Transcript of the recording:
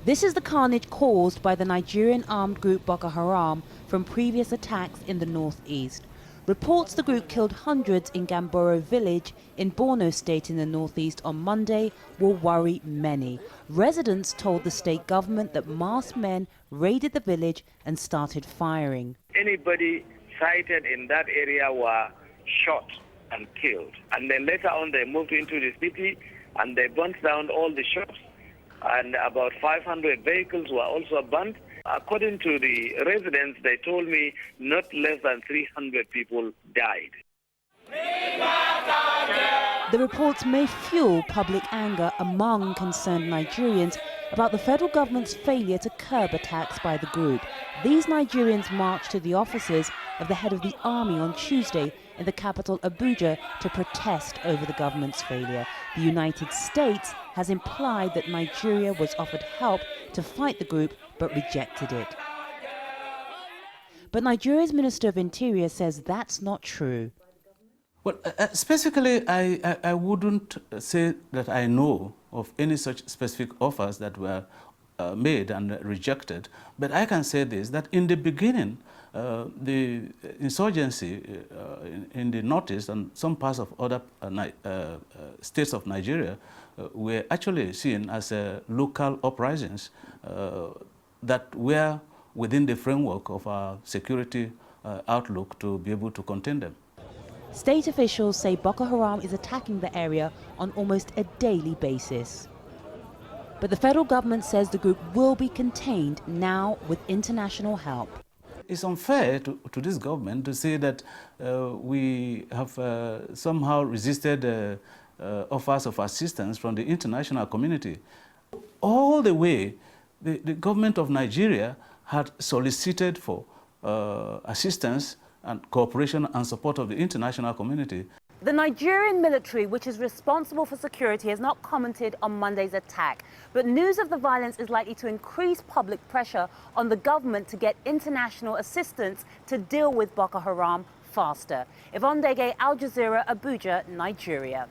This is the carnage caused by the Nigerian armed group Boko Haram from previous attacks in the northeast. Reports the group killed hundreds in Gamboru village in Borno State in the northeast on Monday will worry many. Residents told the state government that masked men raided the village and started firing. Anybody sighted in that area were shot and killed. And then later on they moved into the city and they burnt down all the shops, and about 500 vehicles were also burnt. According to the residents, they told me not less than 300 people died. The reports may fuel public anger among concerned Nigerians about the federal government's failure to curb attacks by the group. These Nigerians marched to the offices of the head of the army on Tuesday in the capital Abuja to protest over the government's failure. The United States has implied that Nigeria was offered help to fight the group but rejected it. But Nigeria's Minister of Interior says that's not true. Well, specifically, I wouldn't say that I know of any such specific offers that were made and rejected. But I can say this, that in the beginning, the insurgency in the northeast and some parts of other states of Nigeria were actually seen as local uprisings that were within the framework of our security outlook to be able to contain them. State officials say Boko Haram is attacking the area on almost a daily basis. But the federal government says the group will be contained now with international help. It's unfair to this government to say that we have somehow resisted offers of assistance from the international community. All the way, the government of Nigeria had solicited for assistance and cooperation and support of the international community. The Nigerian military, which is responsible for security, has not commented on Monday's attack. But news of the violence is likely to increase public pressure on the government to get international assistance to deal with Boko Haram faster. Yvonne Ndege, Al Jazeera, Abuja, Nigeria.